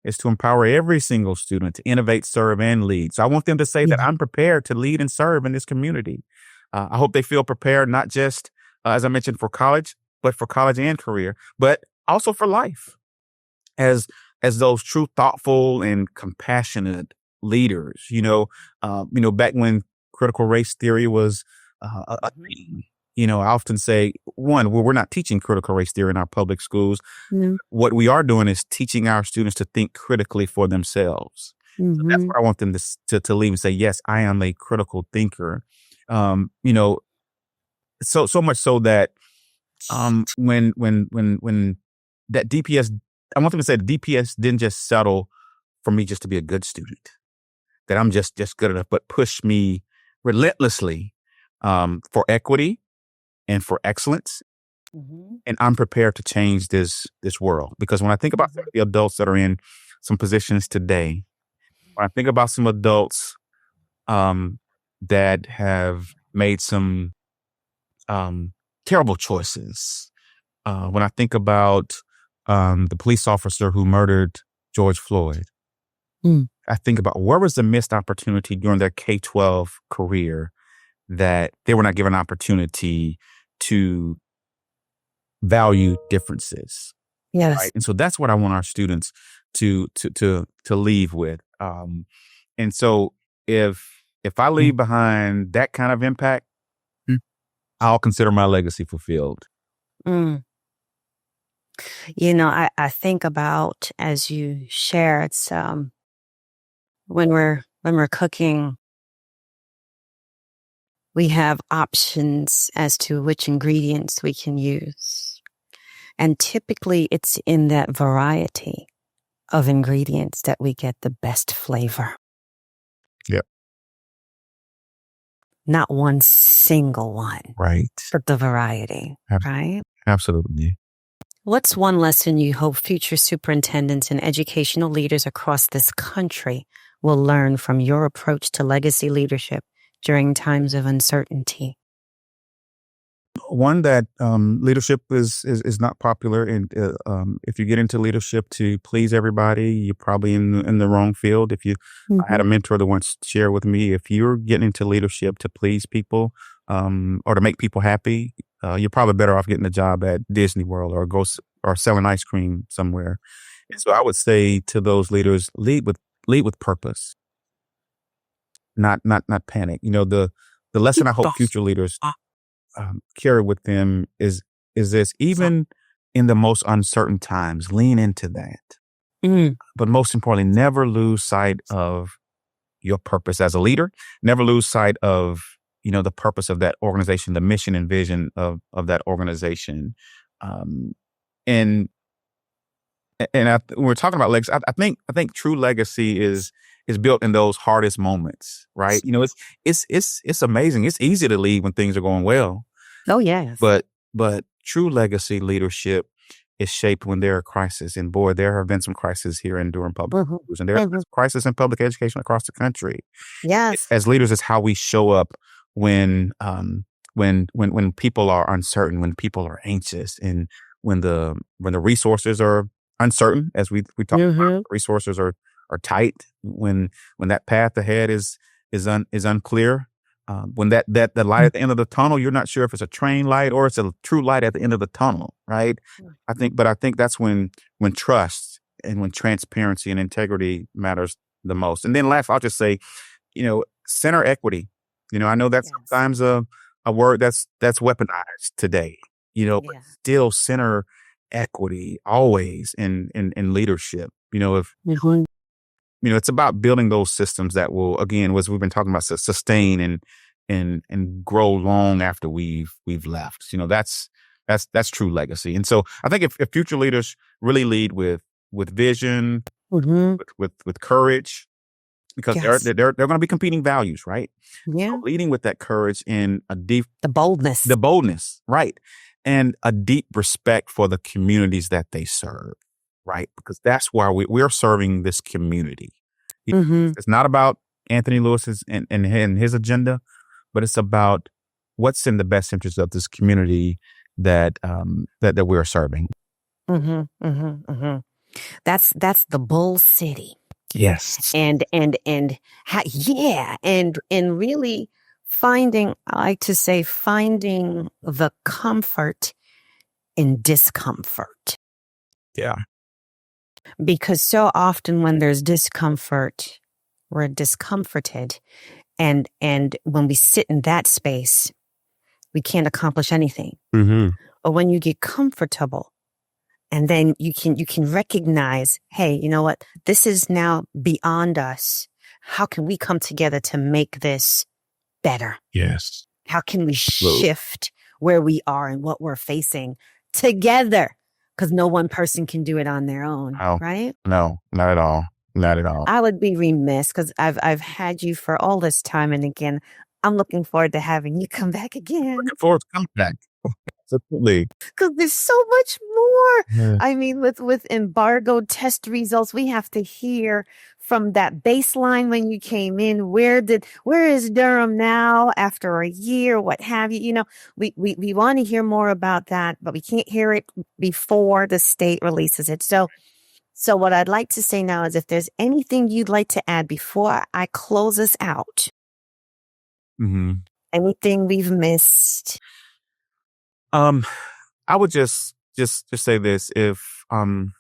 is to empower every single student to innovate, serve, and lead. So I want them to say that I'm prepared to lead and serve in this community. I hope they feel prepared, not just, as I mentioned, for college, but for college and career, but also for life as those true, thoughtful, and compassionate leaders. Back when critical race theory was a thing. I often say, one, we're not teaching critical race theory in our public schools. What we are doing is teaching our students to think critically for themselves. So that's what I want them to leave and say, yes, I am a critical thinker. So much so that when that DPS, I want them to say the DPS didn't just settle for me just to be a good student, that I'm just good enough, but push me relentlessly for equity and for excellence. And I'm prepared to change this world, because when I think about the adults that are in some positions today, when I think about some adults that have made some terrible choices, when I think about the police officer who murdered George Floyd, I think about where was the missed opportunity during their K-12 career that they were not given an opportunity to value differences.
Yes.
Right? And so that's what I want our students to leave with. And so if I leave behind that kind of impact, I'll consider my legacy fulfilled.
You know, I think about, as you share, it's when we're cooking, we have options as to which ingredients we can use. And typically it's in that variety of ingredients that we get the best flavor.
Yep.
Not one single one.
Right.
But the variety, right?
Absolutely.
What's one lesson you hope future superintendents and educational leaders across this country will learn from your approach to legacy leadership during times of uncertainty?
One, that leadership is not popular, and if you get into leadership to please everybody, you're probably in the wrong field. I had a mentor that once shared with me, if you're getting into leadership to please people or to make people happy, you're probably better off getting a job at Disney World or selling ice cream somewhere. And so I would say to those leaders, lead with purpose, not panic. You know, the lesson I hope future leaders carry with them is this: even in the most uncertain times, lean into that. But most importantly, never lose sight of your purpose as a leader. Never lose sight of, you know, the purpose of that organization, the mission and vision of that organization. And when we're talking about legacy, I think true legacy is built in those hardest moments, right? You know, it's amazing. It's easy to lead when things are going well.
Oh, yes.
But true legacy leadership is shaped when there are crises. And boy, there have been some crises here in Durham Public Schools, and there are crises in public education across the country.
Yes.
As leaders, it's how we show up when people are uncertain, when people are anxious, and when the resources are uncertain, as we talk about, resources are tight, when that path ahead is unclear, when that the light at the end of the tunnel, you're not sure if it's a train light or it's a true light at the end of the tunnel, right? I think that's when trust and when transparency and integrity matters the most. And then last, I'll just say, you know, center equity. You know, I know that's sometimes a word that's weaponized today, you know, but still center equity always in leadership. You know, you know, it's about building those systems that will, again, as we've been talking about, sustain and grow long after we've left. You know, that's true legacy. And so I think if future leaders really lead with vision, with courage, because they're going to be competing values, right?
Yeah.
So leading with that courage and the boldness, right? And a deep respect for the communities that they serve, right? Because that's why we're serving this community. It's not about Anthony Lewis's and his agenda, but it's about what's in the best interest of this community that we're serving.
That's the Bull City.
Yes.
And really finding, I like to say, finding the comfort in discomfort.
Yeah.
Because so often when there's discomfort, we're discomforted. And when we sit in that space, we can't accomplish anything. But when you get comfortable, and then you can recognize, hey, you know what? This is now beyond us. How can we come together to make this better?
Yes.
How can we shift where we are and what we're facing together? Because no one person can do it on their own, right?
No, not at all. Not at all.
I would be remiss because I've had you for all this time, and again, I'm looking forward to having you come back again.
Looking forward to coming back. Absolutely.
Because there's so much more.
Yeah.
I mean, with embargoed test results, we have to hear from that baseline when you came in. Where is Durham now after a year? What have you? You know, we want to hear more about that, but we can't hear it before the state releases it. So what I'd like to say now is if there's anything you'd like to add before I close us out,
Mhm.
anything we've missed.
I would just say this, if and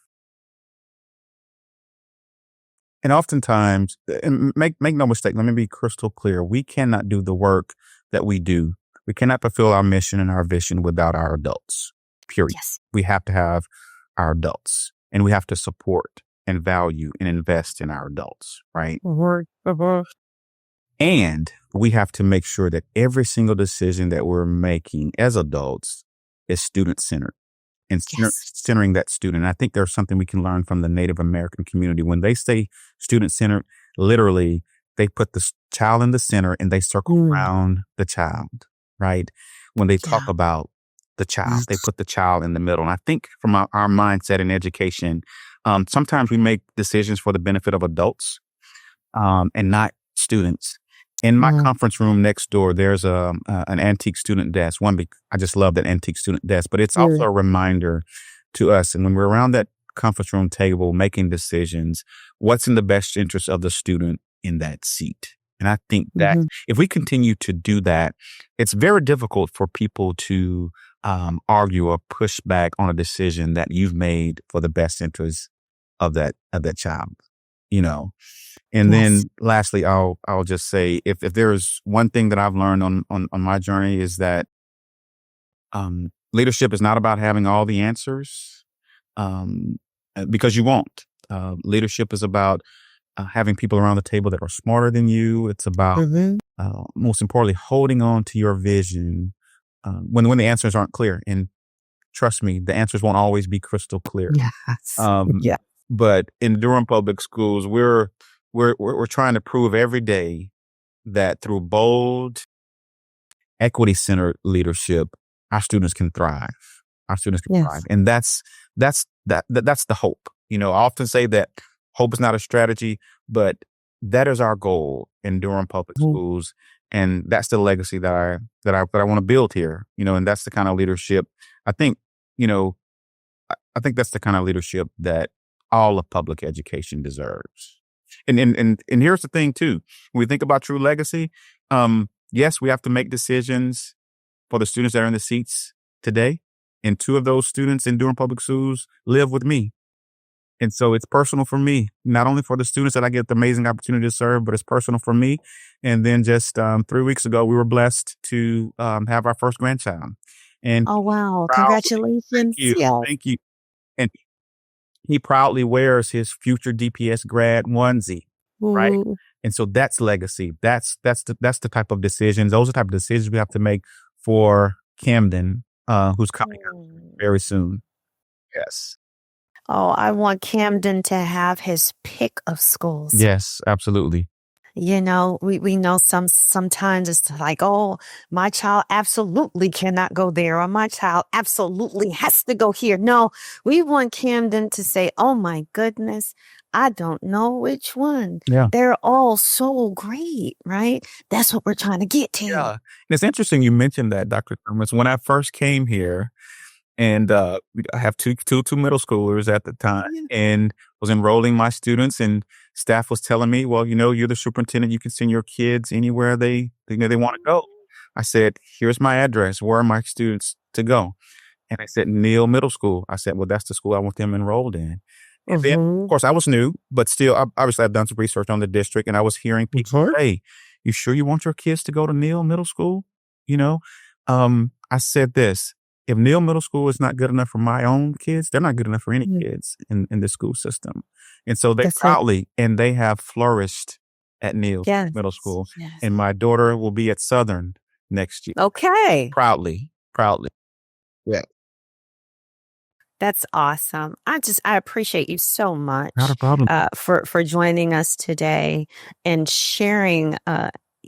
oftentimes, and make no mistake, let me be crystal clear. We cannot do the work that we do. We cannot fulfill our mission and our vision without our adults. Period.
Yes.
We have to have our adults, and we have to support and value and invest in our adults, right? And we have to make sure that every single decision that we're making as adults is student-centered and
Yes.
centering that student. I think there's something we can learn from the Native American community. When they say student-centered, literally, they put the child in the center and they circle around the child, right? When they talk about the child, they put the child in the middle. And I think from our mindset in education, sometimes we make decisions for the benefit of adults and not students. In my conference room next door, there's an antique student desk. I just love that antique student desk, but it's also a reminder to us. And when we're around that conference room table making decisions, what's in the best interest of the student in that seat? And I think that if we continue to do that, it's very difficult for people to argue or push back on a decision that you've made for the best interest of that child, you know. And then lastly, I'll just say, if there's one thing that I've learned on my journey, is that leadership is not about having all the answers, because you won't. Leadership is about having people around the table that are smarter than you. It's about, most importantly, holding on to your vision when the answers aren't clear. And trust me, the answers won't always be crystal clear.
Yes.
But in Durham Public Schools, we're trying to prove every day that through bold, equity-centered leadership, our students can thrive. Our students can thrive, and that's the hope. You know, I often say that hope is not a strategy, but that is our goal in Durham Public Schools, and that's the legacy that I want to build here. You know, and that's the kind of leadership I think. You know, I think that's the kind of leadership that all of public education deserves. And here's the thing too. When we think about true legacy, yes, we have to make decisions for the students that are in the seats today. And 2 of those students in Durham Public Schools live with me. And so it's personal for me, not only for the students that I get the amazing opportunity to serve, but it's personal for me. And then just 3 weeks ago, we were blessed to have our first grandchild. And
Oh, wow.
proudly,
Congratulations. Yeah.
thank you. And he proudly wears his future DPS grad onesie, right? And so that's legacy. That's the type of decisions. Those are the type of decisions we have to make for Camden, who's coming up very soon. Yes.
Oh, I want Camden to have his pick of schools.
Yes, absolutely.
You know, we know sometimes it's like, oh, my child absolutely cannot go there, or my child absolutely has to go here. No, we want Camden to say, oh my goodness, I don't know which one.
Yeah.
They're all so great, right? That's what we're trying to get to.
Yeah. And it's interesting you mentioned that, Dr. Thomas. When I first came here, and I have two middle schoolers at the time, and was enrolling my students, and staff was telling me, well, you know, you're the superintendent. You can send your kids anywhere they want to go. I said, here's my address. Where are my students to go? And I said, Neal Middle School. I said, well, that's the school I want them enrolled in. And then, of course, I was new, but still, obviously, I've done some research on the district, and I was hearing people say, you sure you want your kids to go to Neal Middle School? You know, I said this. If Neal Middle School is not good enough for my own kids, they're not good enough for any kids in the school system. And so they proudly, and they have flourished at Neal Middle School. Yes. And my daughter will be at Southern next year.
Okay.
Proudly. Yeah.
That's awesome. I appreciate you so much
Not a problem.
for joining us today and sharing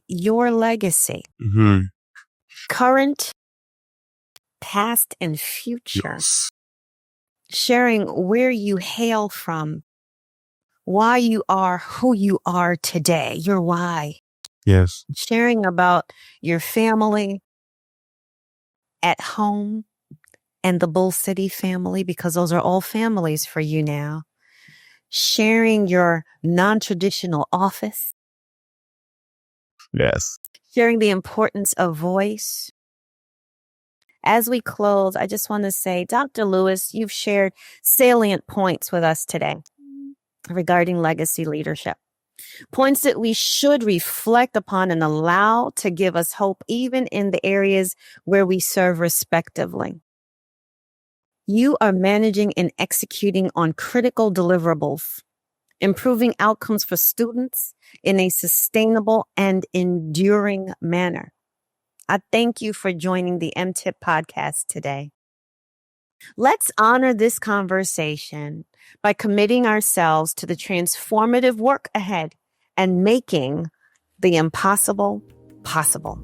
your legacy,
Mm-hmm.
current, past, and future.
Yes.
Sharing where you hail from, why you are who you are today, your why.
Yes.
Sharing about your family at home and the Bull City family, because those are all families for you now. Sharing your non-traditional office.
Yes.
Sharing the importance of voice. As we close, I just want to say, Dr. Lewis, you've shared salient points with us today regarding legacy leadership. Points that we should reflect upon and allow to give us hope, even in the areas where we serve respectively. You are managing and executing on critical deliverables, improving outcomes for students in a sustainable and enduring manner. I thank you for joining the MTIP podcast today. Let's honor this conversation by committing ourselves to the transformative work ahead and making the impossible possible.